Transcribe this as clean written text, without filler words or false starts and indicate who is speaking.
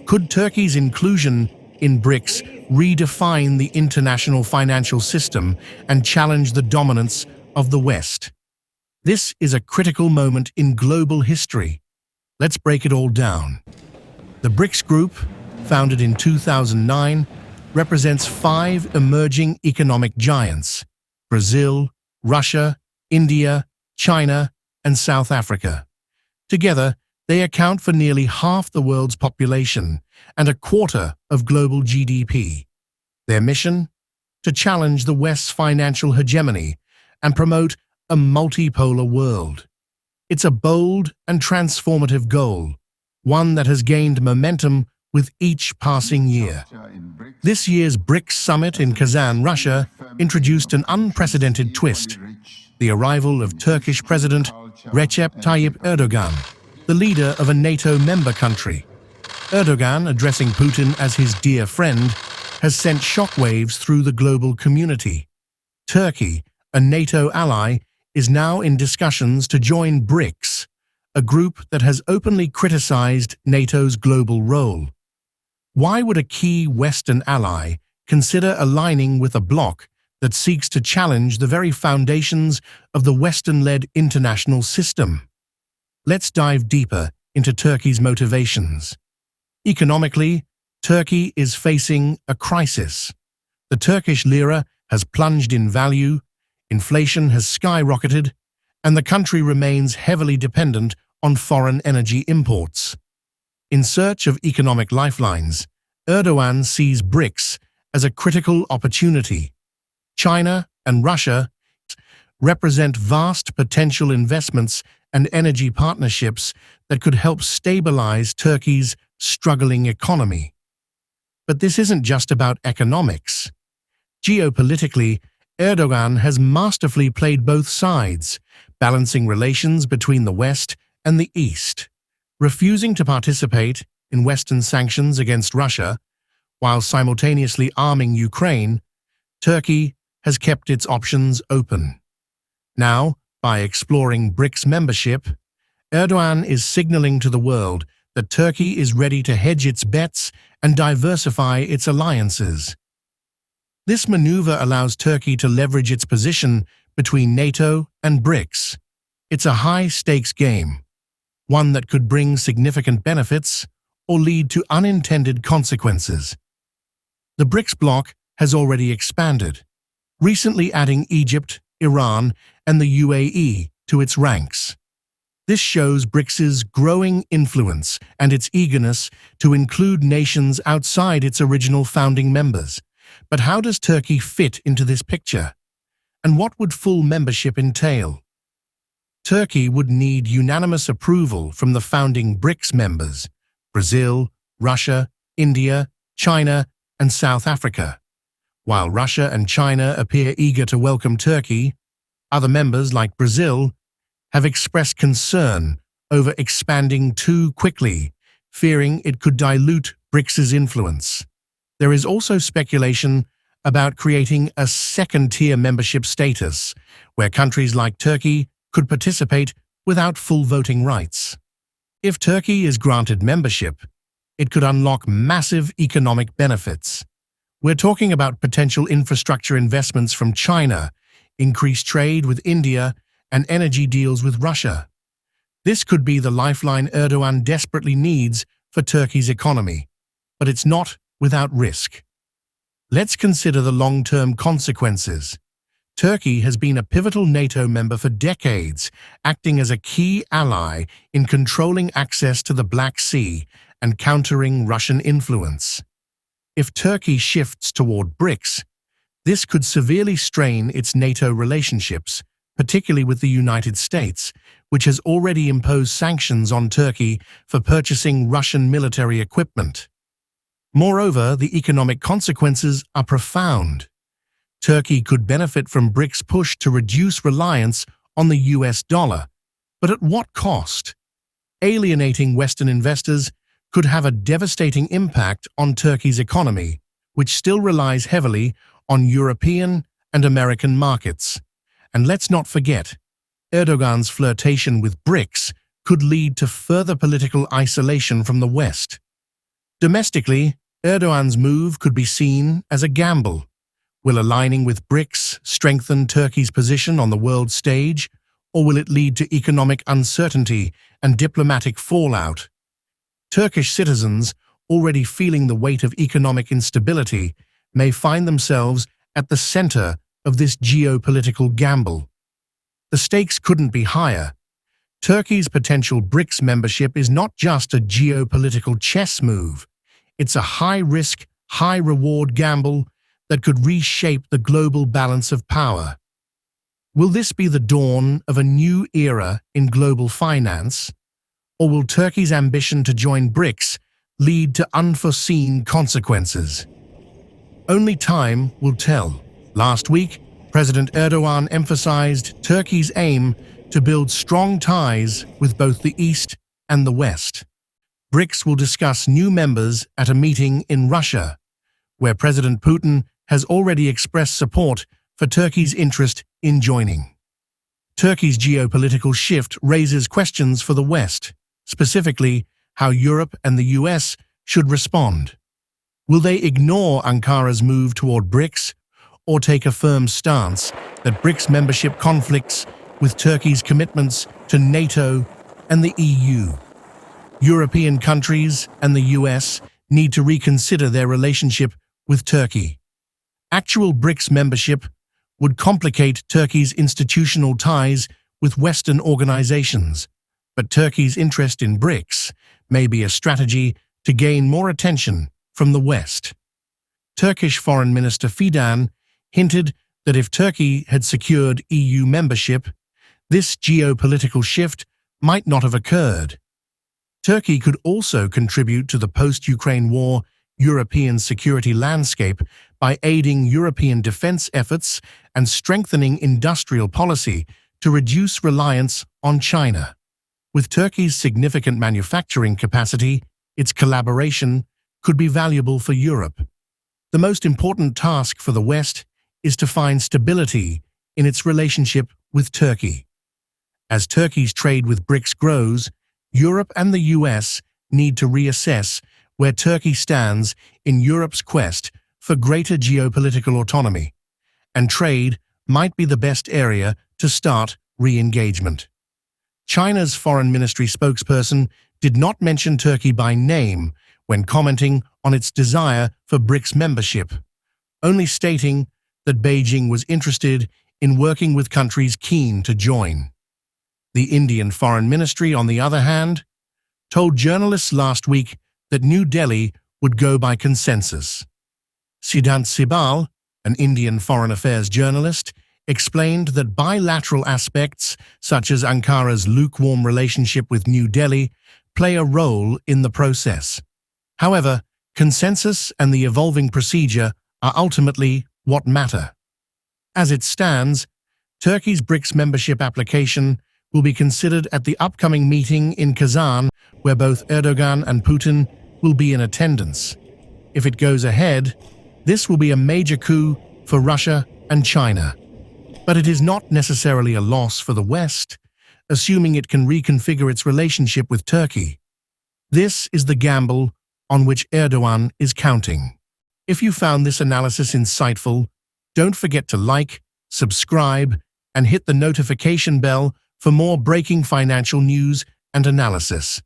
Speaker 1: Could Turkey's inclusion in BRICS redefine the international financial system and challenge the dominance of the West? This is a critical moment in global history. Let's break it all down. The BRICS Group, founded in 2009, represents 5 emerging economic giants: Brazil, Russia, India, China, and South Africa. Together, they account for nearly half the world's population and a quarter of global GDP. Their mission? To challenge the West's financial hegemony and promote a multipolar world. It's a bold and transformative goal, one that has gained momentum with each passing year. This year's BRICS summit in Kazan, Russia, introduced an unprecedented twist: the arrival of Turkish President Recep Tayyip Erdogan, the leader of a NATO member country. Erdogan, addressing Putin as his dear friend, has sent shockwaves through the global community. Turkey, a NATO ally, is now in discussions to join BRICS, a group that has openly criticized NATO's global role. Why would a key Western ally consider aligning with a bloc that seeks to challenge the very foundations of the Western-led international system? Let's dive deeper into Turkey's motivations. Economically, Turkey is facing a crisis. The Turkish lira has plunged in value, inflation has skyrocketed, and the country remains heavily dependent on foreign energy imports. In search of economic lifelines, Erdogan sees BRICS as a critical opportunity. China and Russia represent vast potential investments and energy partnerships that could help stabilize Turkey's struggling economy. But this isn't just about economics. Geopolitically, Erdogan has masterfully played both sides, balancing relations between the West and the East. Refusing to participate in Western sanctions against Russia, while simultaneously arming Ukraine, Turkey has kept its options open. Now, by exploring BRICS membership, Erdogan is signaling to the world that Turkey is ready to hedge its bets and diversify its alliances. This maneuver allows Turkey to leverage its position between NATO and BRICS. It's a high-stakes game, one that could bring significant benefits or lead to unintended consequences. The BRICS bloc has already expanded, recently adding Egypt, Iran, and the UAE to its ranks. This shows BRICS's growing influence and its eagerness to include nations outside its original founding members. But how does Turkey fit into this picture? And what would full membership entail? Turkey would need unanimous approval from the founding BRICS members: Brazil, Russia, India, China, and South Africa. While Russia and China appear eager to welcome Turkey, other members like Brazil have expressed concern over expanding too quickly, fearing it could dilute BRICS's influence. There is also speculation about creating a second-tier membership status, where countries like Turkey could participate without full voting rights. If Turkey is granted membership, it could unlock massive economic benefits. We're talking about potential infrastructure investments from China, increased trade with India, and energy deals with Russia. This could be the lifeline Erdogan desperately needs for Turkey's economy, but it's not without risk. Let's consider the long-term consequences. Turkey has been a pivotal NATO member for decades, acting as a key ally in controlling access to the Black Sea and countering Russian influence. If Turkey shifts toward BRICS, this could severely strain its NATO relationships, particularly with the United States, which has already imposed sanctions on Turkey for purchasing Russian military equipment. Moreover, the economic consequences are profound. Turkey could benefit from BRICS' push to reduce reliance on the US dollar, but at what cost? Alienating Western investors could have a devastating impact on Turkey's economy, which still relies heavily on European and American markets. And let's not forget, Erdogan's flirtation with BRICS could lead to further political isolation from the West. Domestically, Erdogan's move could be seen as a gamble. Will aligning with BRICS strengthen Turkey's position on the world stage, or will it lead to economic uncertainty and diplomatic fallout? Turkish citizens, already feeling the weight of economic instability, may find themselves at the center of this geopolitical gamble. The stakes couldn't be higher. Turkey's potential BRICS membership is not just a geopolitical chess move. It's a high-risk, high-reward gamble that could reshape the global balance of power. Will this be the dawn of a new era in global finance? Or will Turkey's ambition to join BRICS lead to unforeseen consequences? Only time will tell. Last week, President Erdogan emphasized Turkey's aim to build strong ties with both the East and the West. BRICS will discuss new members at a meeting in Russia, where President Putin has already expressed support for Turkey's interest in joining. Turkey's geopolitical shift raises questions for the West, specifically how Europe and the US should respond. Will they ignore Ankara's move toward BRICS, or take a firm stance that BRICS membership conflicts with Turkey's commitments to NATO and the EU? European countries and the US need to reconsider their relationship with Turkey. Actual BRICS membership would complicate Turkey's institutional ties with Western organizations, but Turkey's interest in BRICS may be a strategy to gain more attention from the West. Turkish Foreign Minister Fidan hinted that if Turkey had secured EU membership, this geopolitical shift might not have occurred. Turkey could also contribute to the post-Ukraine war European security landscape by aiding European defense efforts and strengthening industrial policy to reduce reliance on China. With Turkey's significant manufacturing capacity, its collaboration could be valuable for Europe. The most important task for the West is to find stability in its relationship with Turkey. As Turkey's trade with BRICS grows, Europe and the US need to reassess where Turkey stands in Europe's quest for greater geopolitical autonomy, and trade might be the best area to start re-engagement. China's foreign ministry spokesperson did not mention Turkey by name when commenting on its desire for BRICS membership, only stating that Beijing was interested in working with countries keen to join. The Indian Foreign Ministry, on the other hand, told journalists last week that New Delhi would go by consensus. Siddhant Sibal, an Indian foreign affairs journalist, explained that bilateral aspects, such as Ankara's lukewarm relationship with New Delhi, play a role in the process. However, consensus and the evolving procedure are ultimately what matter. As it stands, Turkey's BRICS membership application will be considered at the upcoming meeting in Kazan, where both Erdogan and Putin will be in attendance. If it goes ahead, this will be a major coup for Russia and China. But it is not necessarily a loss for the West, assuming it can reconfigure its relationship with Turkey. This is the gamble on which Erdogan is counting. If you found this analysis insightful, don't forget to like, subscribe, and hit the notification bell for more breaking financial news and analysis.